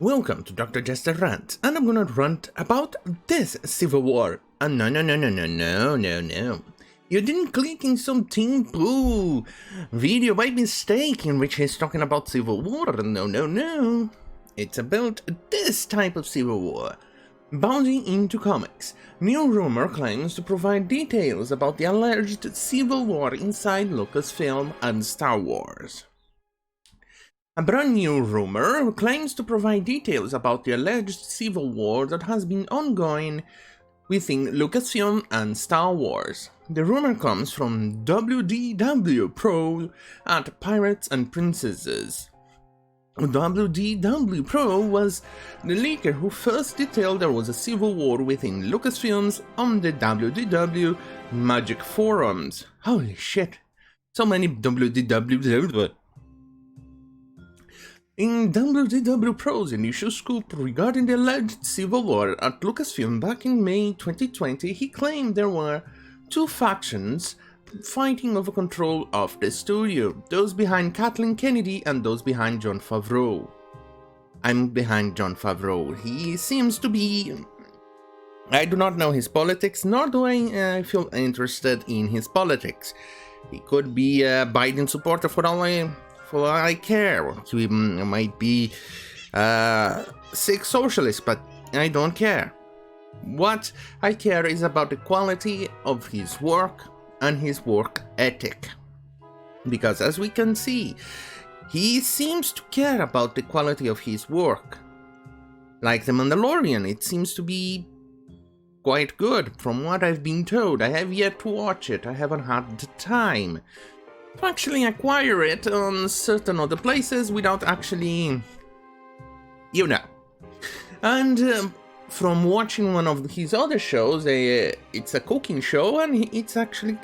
Welcome to Dr. Jester Rant, and I'm gonna rant about this Civil War. And no. You didn't click in some Team Pooh video by mistake in which he's talking about Civil War. No. It's about this type of Civil War. Bounding into comics, new rumor claims to provide details about the alleged Civil War inside Lucasfilm and Star Wars. A brand new rumor claims to provide details about the alleged civil war that has been ongoing within Lucasfilm and Star Wars. The rumor comes from WDW Pro at Pirates and Princesses. WDW Pro was the leaker who first detailed there was a civil war within Lucasfilms on the WDW Magic forums. Holy shit, so many WDW. In WDW Pro's initial scoop regarding the alleged civil war at Lucasfilm back in May 2020, he claimed there were two factions fighting over control of the studio, those behind Kathleen Kennedy and those behind Jon Favreau. I'm behind Jon Favreau. He seems to be... I do not know his politics, nor do I feel interested in his politics. He could be a Biden supporter for all I care. He might be sick socialist, but I don't care. What I care is about the quality of his work and his work ethic. Because as we can see, he seems to care about the quality of his work. Like The Mandalorian, it seems to be quite good from what I've been told. I have yet to watch it. I haven't had the time to actually acquire it on certain other places without actually, And from watching one of his other shows, it's a cooking show, and it's actually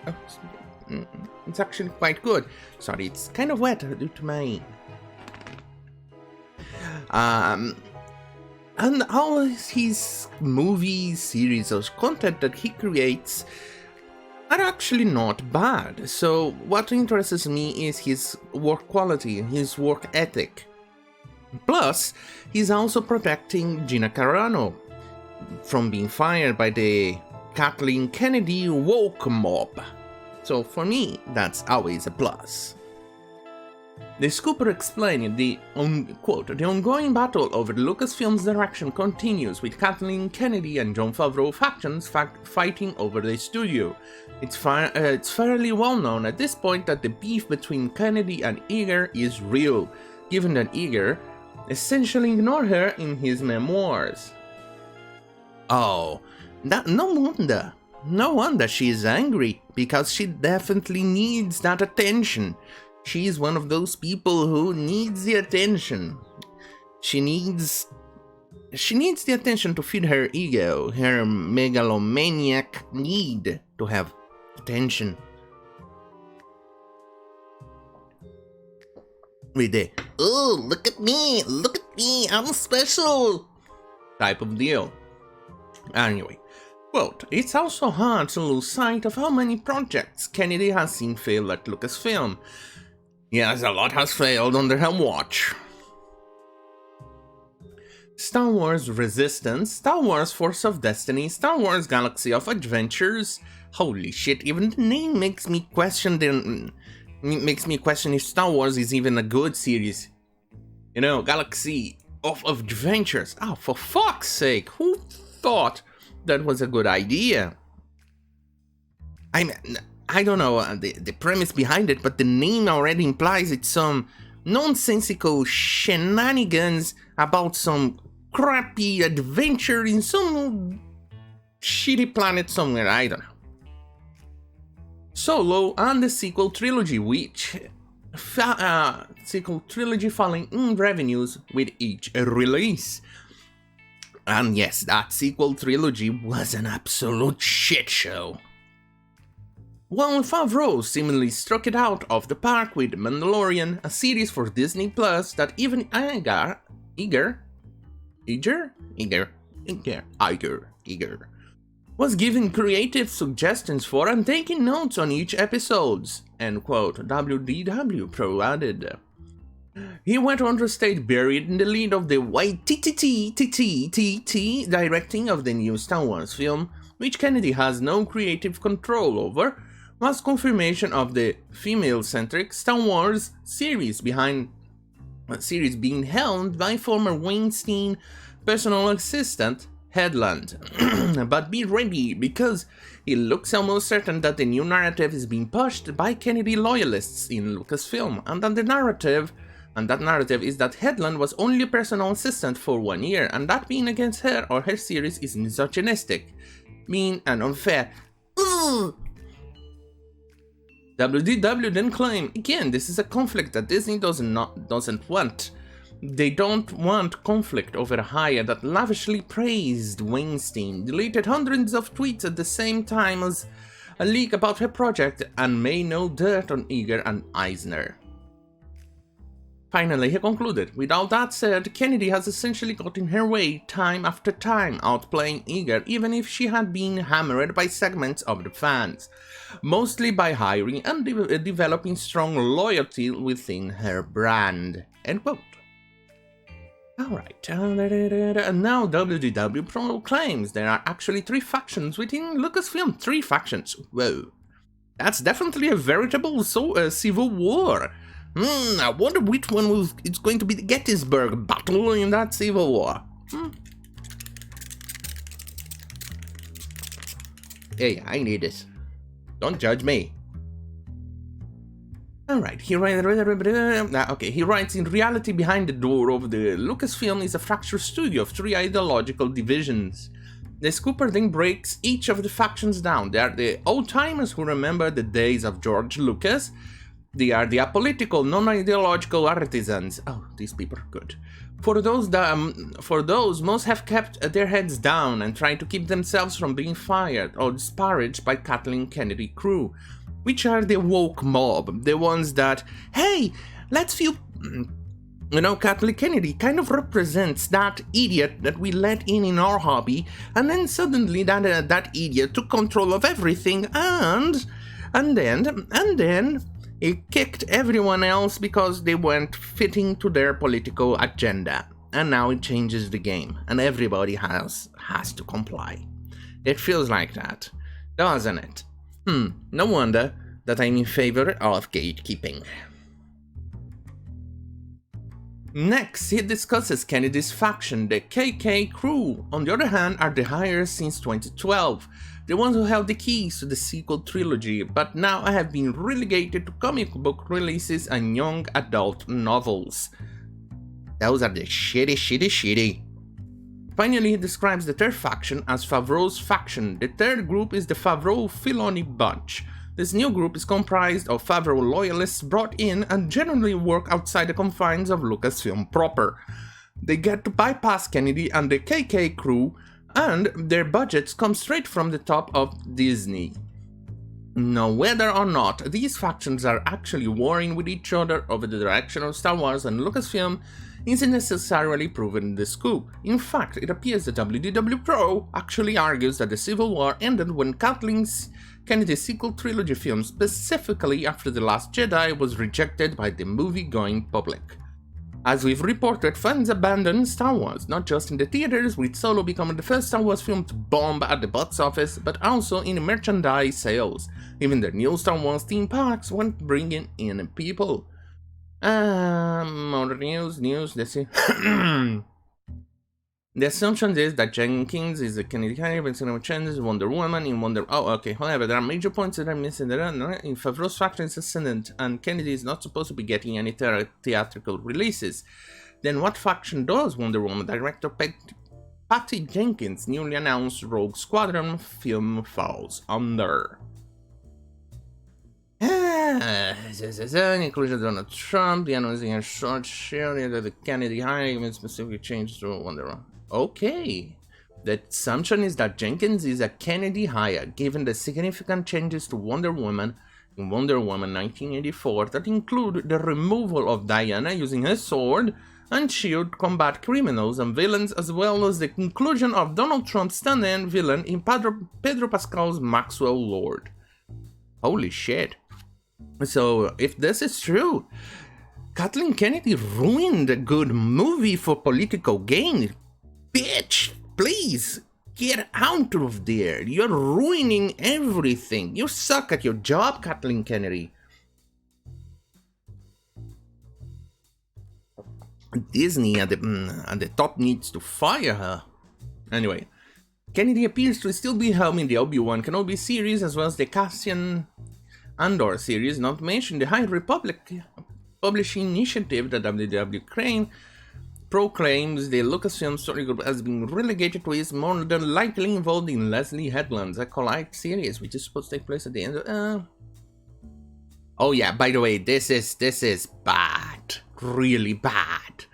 quite good. Sorry, it's kind of wet due to my... And all his movies, series, or content that he creates are actually not bad. So what interests me is his work quality, his work ethic. Plus, he's also protecting Gina Carano from being fired by the Kathleen Kennedy woke mob. So for me, that's always a plus. The scooper explained quote, the ongoing battle over the Lucasfilm's direction continues, with Kathleen Kennedy and Jon Favreau factions fighting over the studio. It's fairly well known at this point that the beef between Kennedy and Iger is real, given that Iger essentially ignored her in his memoirs. Oh, no wonder she is angry, because she definitely needs that attention. She's one of those people who needs the attention. She needs the attention to feed her ego, her megalomaniac need to have attention. With the, oh, look at me, I'm special type of deal. Anyway, quote, it's also hard to lose sight of how many projects Kennedy has seen fail at Lucasfilm. Yes, a lot has failed under her watch. Star Wars Resistance, Star Wars Force of Destiny, Star Wars Galaxy of Adventures. Holy shit, even the name makes me question if Star Wars is even a good series. Galaxy of Adventures. Oh, for fuck's sake, who thought that was a good idea? I don't know the premise behind it, but the name already implies it's some nonsensical shenanigans about some crappy adventure in some shitty planet somewhere, I don't know. Solo and the sequel trilogy, falling in revenues with each release. And yes, that sequel trilogy was an absolute shit show. While Favreau seemingly struck it out of the park with Mandalorian, a series for Disney Plus that even Iger was giving creative suggestions for and taking notes on each episode, end quote, WDW Pro added. He went on to stay buried in the lead of the YTTTTTT directing of the new Star Wars film, which Kennedy has no creative control over, was confirmation of the female-centric Star Wars series being helmed by former Weinstein personal assistant Headland. But be ready, because it looks almost certain that the new narrative is being pushed by Kennedy loyalists in Lucasfilm, and that narrative is that Headland was only a personal assistant for 1 year, and that being against her or her series is misogynistic, mean, and unfair. Ugh. WDW then claimed, again, this is a conflict that Disney doesn't want. They don't want conflict over a hire that lavishly praised Weinstein, deleted hundreds of tweets at the same time as a leak about her project, and made no dirt on Iger and Eisner. Finally, he concluded, with all that said, Kennedy has essentially gotten her way time after time, outplaying Iger, even if she had been hammered by segments of the fans, mostly by hiring and developing strong loyalty within her brand. End quote. Alright, and now WDW proclaims there are actually 3 factions within Lucasfilm. 3 factions. Whoa. That's definitely a veritable civil war. I wonder which one is going to be the Gettysburg Battle in that civil war. Hey, I need it. Don't judge me. Alright, he writes, in reality behind the door of the Lucasfilm is a fractured studio of 3 ideological divisions. The scooper then breaks each of the factions down. They are the old-timers who remember the days of George Lucas. They are the apolitical, non-ideological artisans. Oh, these people are good. For those, most have kept their heads down and tried to keep themselves from being fired or disparaged by Kathleen Kennedy crew, which are the woke mob, the ones that, hey, let's feel... Kathleen Kennedy kind of represents that idiot that we let in our hobby, and then suddenly that idiot took control of everything, and then it kicked everyone else because they weren't fitting to their political agenda. And now it changes the game, and everybody has to comply. It feels like that, doesn't it? No wonder that I'm in favor of gatekeeping. Next, he discusses Kennedy's faction, the KK crew. On the other hand, are the hires since 2012, the ones who held the keys to the sequel trilogy, but now have been relegated to comic book releases and young adult novels. Those are the shitty. Finally, he describes the third faction as Favreau's faction. The third group is the Favreau-Filoni bunch. This new group is comprised of Favreau loyalists brought in and generally work outside the confines of Lucasfilm proper. They get to bypass Kennedy and the KK crew, and their budgets come straight from the top of Disney. Now, whether or not these factions are actually warring with each other over the direction of Star Wars and Lucasfilm isn't necessarily proven in the scoop. In fact, it appears that WDW Pro actually argues that the Civil War ended when Kennedy's sequel trilogy film, specifically after The Last Jedi, was rejected by the movie-going public. As we've reported, fans abandoned Star Wars, not just in the theaters, with Solo becoming the first Star Wars film to bomb at the box office, but also in merchandise sales. Even their new Star Wars theme parks weren't bringing in people. More news, let's see. The assumption is that Jenkins is a Kennedy hire, but cinema changes Wonder Woman in Wonder... Oh, okay, however, there are major points that I'm missing. In Favreau's faction is ascendant, and Kennedy is not supposed to be getting any theatrical releases. Then what faction does Wonder Woman director Patty Jenkins' newly announced Rogue Squadron film falls under? Inclusion of Donald Trump, the announcing a short share of the Kennedy hiring, even specifically changed to Wonder Woman. Okay. The assumption is that Jenkins is a Kennedy hire, given the significant changes to Wonder Woman in Wonder Woman 1984 that include the removal of Diana using her sword and shield combat criminals and villains, as well as the inclusion of Donald Trump's stand-in villain in Pedro Pascal's Maxwell Lord. Holy shit. So, if this is true, Kathleen Kennedy ruined a good movie for political gain. Bitch, please, get out of there. You're ruining everything. You suck at your job, Kathleen Kennedy. Disney at the top needs to fire her. Anyway, Kennedy appears to still be helming the Obi-Wan Kenobi series as well as the Cassian Andor series, not to mention the High Republic publishing initiative that WW Crane proclaims the Lucasfilm story group has been relegated to is more than likely involved in Leslie Headland's Acolyte series, which is supposed to take place at the end of... Oh yeah, by the way, this is bad. Really bad.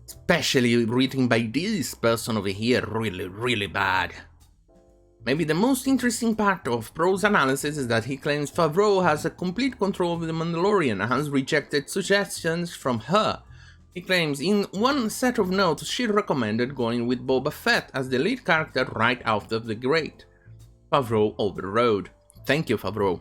Especially written by this person over here, really bad. Maybe the most interesting part of Pro's analysis is that he claims Favreau has a complete control of The Mandalorian and has rejected suggestions from her. He claims in one set of notes she recommended going with Boba Fett as the lead character right after The Great. Favreau overrode. Thank you, Favreau.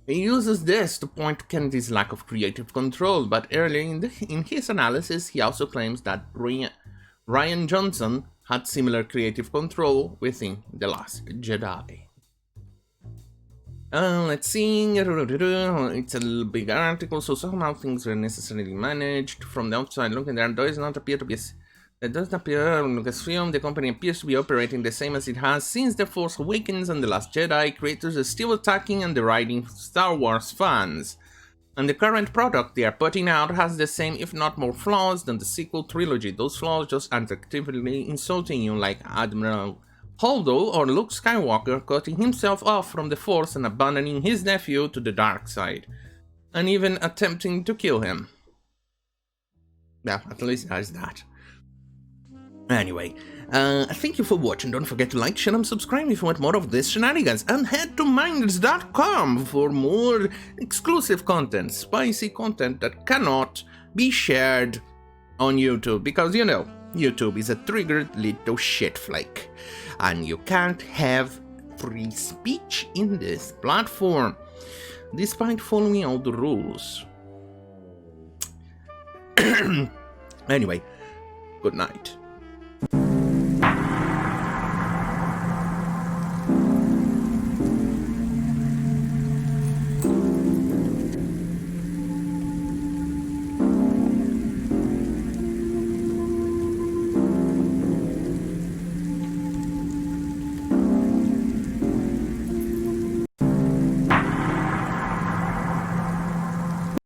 He uses this to point to Kennedy's lack of creative control, but earlier in his analysis he also claims that Rian Johnson had similar creative control within The Last Jedi. Let's see, it's a big article, so somehow things were necessarily managed. From the outside looking, there does not appear to be... It doesn't appear in Lucasfilm, the company appears to be operating the same as it has since The Force Awakens and The Last Jedi. Creators are still attacking and deriding Star Wars fans. And the current product they are putting out has the same, if not more flaws than the sequel trilogy. Those flaws just aren't actively insulting you, like Admiral Holdo or Luke Skywalker cutting himself off from the Force and abandoning his nephew to the dark side. And even attempting to kill him. Yeah, at least there's that. Anyway, thank you for watching. Don't forget to like, share, and subscribe if you want more of this shenanigans. And head to minds.com for more exclusive content, spicy content that cannot be shared on YouTube. Because, you know, YouTube is a triggered little shitflake. And you can't have free speech in this platform, despite following all the rules. Anyway, good night.